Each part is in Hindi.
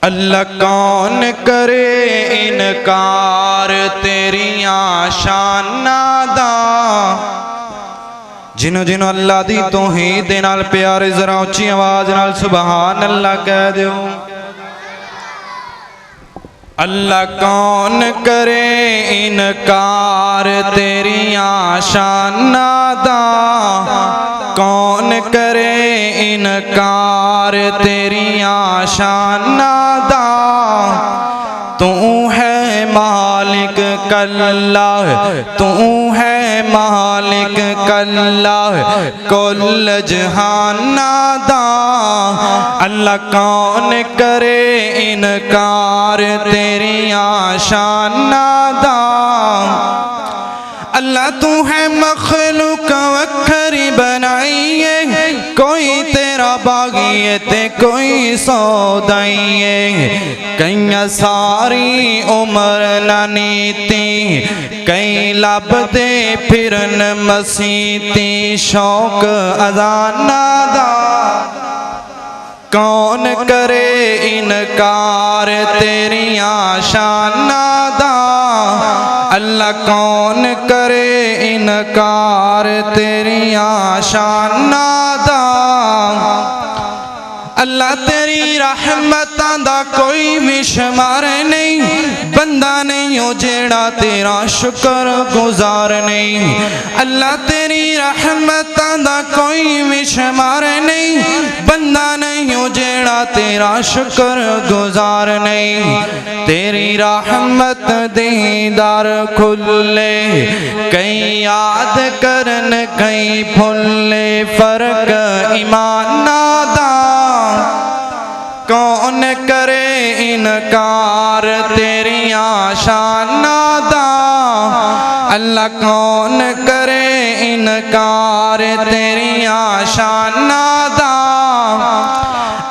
अल्लाह कौन करे इनकार तेरिया शानां दा। जिन्हों जिन्हों अल्लाह दी तौहीद दे नाल प्यारे जरा उच्ची आवाज नाल सुभान अल्लाह कह दियो। अल्लाह कौन करे इनकार तेरिया शानां दा, कौन करे इनकार तेरिया शानां दा। तू है मालिक कल्ला, तू है मालिक कल्ला कुल जहानां दा। अल्लाह कौन करे इनकार तेरिया शानां दा। अल्लाह तू है मखलूक वखरी बनाइए, कोई तेरा बागिए ते कोई सौदाइए। कई सारी उम्र ना नीती, कई लभदे फिरन मसीती शौक अज़ानां दा। कौन करे इनकार तेरिया शानां दा। अल्लाह कौन करे इनकार तेरिया शानां दा। अल्लाह तेरी रहमतां दा कोई विशमार नहीं, बंदा नहीं हो जेड़ा तेरा शुक्र गुजार नहीं। अल्लाह तेरी रहमतां दा कोई विशमार नहीं, बंदा नहीं हो जेड़ा तेरा शुक्र गुजार नहीं। तेरी रहमत दीदार खुले, कई याद करन कई भुले, फर्क ईमानां दा। कौन करे इनकार तेरिया शानां दा। अल्लाह कौन करे इनकार तेरिया शानां दा।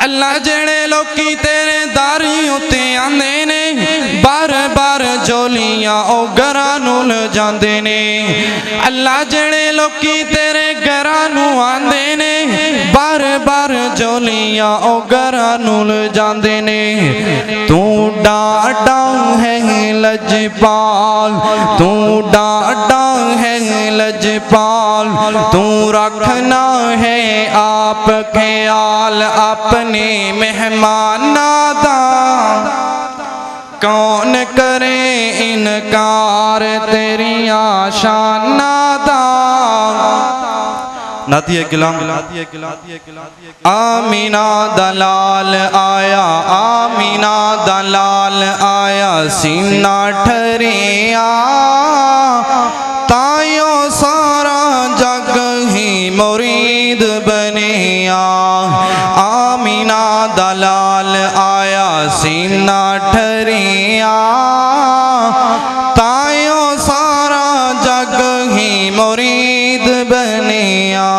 अल्लाह जेड़े लोकी तेरे दारी उत्ते आंदे ने, बार बार जोलियां ओ घरां नूं ल जांदे ने। अल्लाह जेड़े लोकी तेरे घरां नूं आंदे ने, बार बार जोलियां ओ घरां नूं ल जांदे ने। तू डाडा है लजपाल, तू डाडा है लजपाल, तू रखना है आप ख्याल अपने मेहमानां दा। कौन करे इनकार तेरिया शानां दा। नातिए गिलाम आमीना दलाल आया, आमीना दलाल आया, सीना ठरिया तायो सारा जग ही मुरीद बनिया। आमीना दलाल आया, सीना ठरिया तायो सारा जग ही मुरीद बनिया।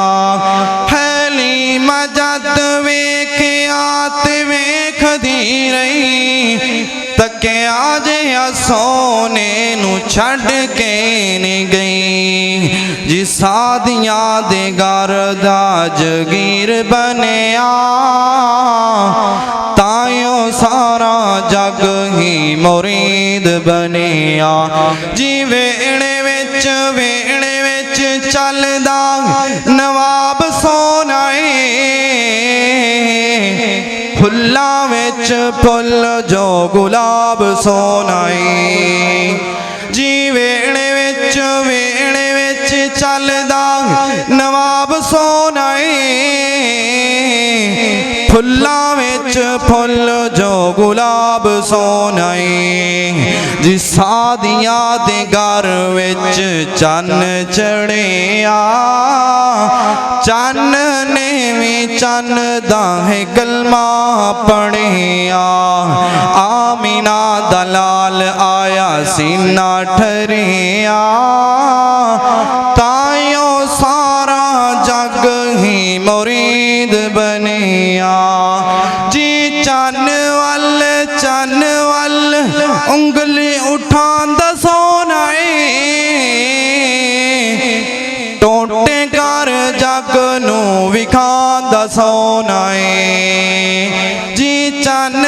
हैली मजद वेख्या ते वेखदी रही, तके आज सोने नू छड़ के नहीं गई। जी सादियां दे घर दा जगीर बनिया, तायो सारा जग ही मुरीद बनिया। जी वेणे विच चलदा नवाब सोनाए, फुल्ला विच फुल जो गुलाब सोनाए। जी वेणे विच चलदा नवाब सोनाए, फुल्ला विच फुल जो गुलाब सोनाए। जी सादियां दे घर विच चन्न चढ़िया, चन्न ने भी चन्न दा है कलमा पढ़िया। आमीना दलाल आया, सीना ठरिया तायो सारा जग ही मुरीद बनिया। जी चन्न वल उंगली उठांदा सोनाए, टोटे कर जा जग नू विखांदा सोना है जी चन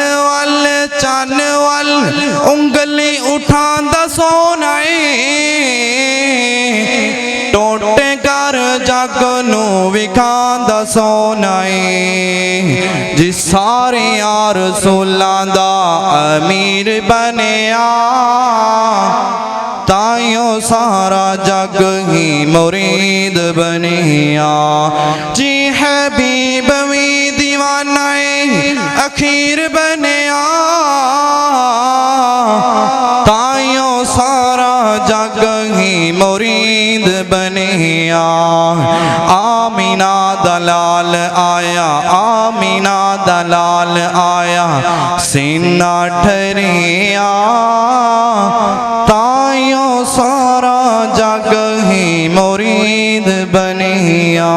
वल उंगली उठांदा सोना टोटे कर जग नू विखांदा सोना जी सारे रसूलां दा अमीर बनिया ताइयो सारा जग ही मुरीद बनिया जी हबीब भी दीवाना अखीर बनिया ताइयो सारा जग ही मुरीद बनिया आमीना दलाल आया आमीना दलाल आया सीना ठरिया ताइयो सारा जग ही मुरीद बनिया।